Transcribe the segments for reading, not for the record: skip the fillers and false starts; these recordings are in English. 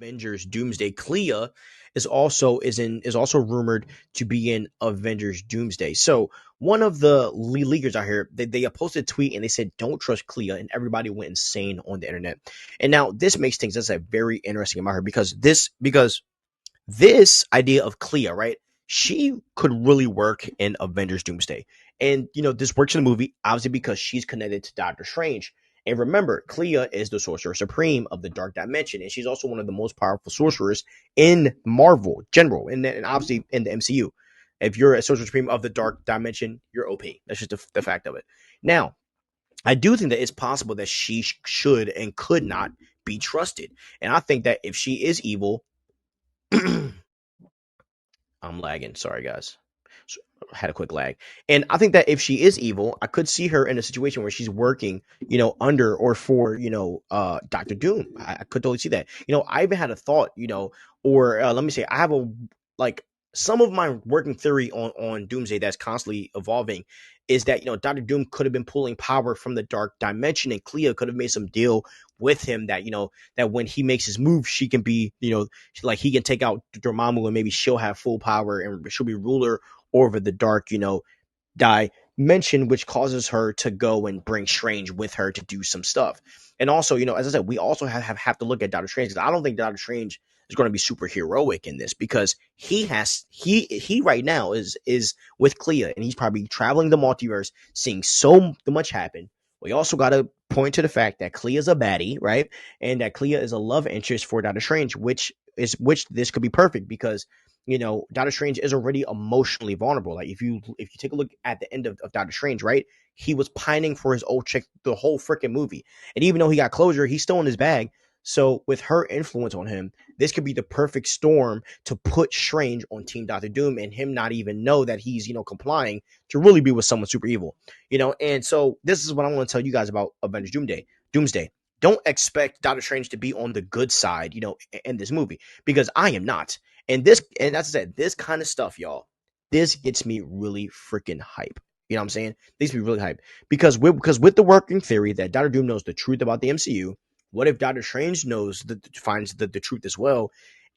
Avengers Doomsday. Clea is also rumored to be in Avengers Doomsday. So one of the leakers out here, they posted a tweet and they said, "Don't trust Clea," and everybody went insane on the internet. And now this makes things that's a very interesting about her because this idea of Clea, right? She could really work in Avengers Doomsday. And, this works in the movie, obviously, because she's connected to Doctor Strange. And remember, Clea is the Sorcerer Supreme of the Dark Dimension. And she's also one of the most powerful sorcerers in Marvel general. And obviously in the MCU. If you're a Sorcerer Supreme of the Dark Dimension, you're OP. That's just the fact of it. Now, I do think that it's possible that she should and could not be trusted. And I think that if she is evil, I'm lagging. Sorry, guys. So, had a quick lag. And I think that if she is evil, I could see her in a situation where she's working, under or for, Doctor Doom. I could totally see that. I even had a thought, or let me say, I have like some of my working theory on Doomsday that's constantly evolving is that, Doctor Doom could have been pulling power from the dark dimension, and Clea could have made some deal with him that, that when he makes his move, she can be, like he can take out Dormammu and maybe she'll have full power and she'll be ruler over the dark, dimension, which causes her to go and bring Strange with her to do some stuff. And also, as I said, we also have to look at Doctor Strange, because I don't think Doctor Strange is going to be super heroic in this, because he right now is with Clea, and he's probably traveling the multiverse, seeing so much happen. We also got to point to the fact that Clea is a baddie, right? And that Clea is a love interest for Doctor Strange, which this could be perfect, because Doctor Strange is already emotionally vulnerable. Like if you take a look at the end of Doctor Strange, right? He was pining for his old chick the whole freaking movie. And even though he got closure, he's still in his bag. So with her influence on him, this could be the perfect storm to put Strange on Team Doctor Doom, and him not even know that he's, complying to really be with someone super evil. And so this is what I want to tell you guys about Avengers Doomsday. Don't expect Doctor Strange to be on the good side, in this movie, because I am not. And as I said, this kind of stuff, y'all, this gets me really freaking hype. You know what I'm saying? This gets me really hype, because with the working theory that Doctor Doom knows the truth about the MCU, what if Doctor Strange finds the truth as well?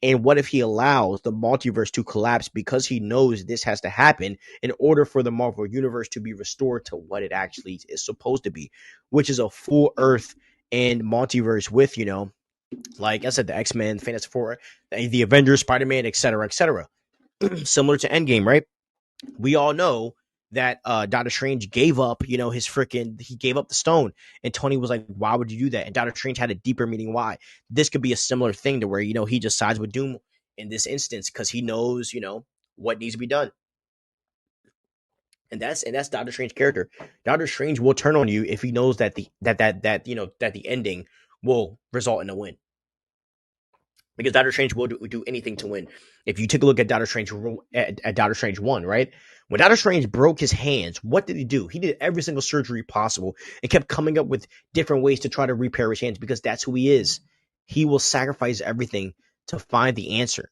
And what if he allows the multiverse to collapse because he knows this has to happen in order for the Marvel universe to be restored to what it actually is supposed to be, which is a full Earth and multiverse with, like I said, the X-Men, Fantastic Four, the Avengers, Spider-Man, etc., etc. Similar to Endgame, right? We all know that Doctor Strange gave up, he gave up the stone, and Tony was like, "Why would you do that?" And Doctor Strange had a deeper meaning why. This could be a similar thing to where he just sides with Doom in this instance because he knows, what needs to be done. And that's Doctor Strange character. Doctor Strange will turn on you if he knows that the ending will result in a win, because Doctor Strange will do anything to win. If you take a look at Doctor Strange 1, right? When Doctor Strange broke his hands, what did he do? He did every single surgery possible and kept coming up with different ways to try to repair his hands, because that's who he is. He will sacrifice everything to find the answer,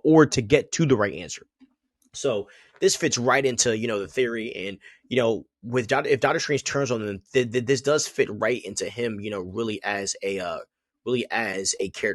or to get to the right answer. So this fits right into the theory, and if Doctor Strange turns on them, this does fit right into him, really as a character.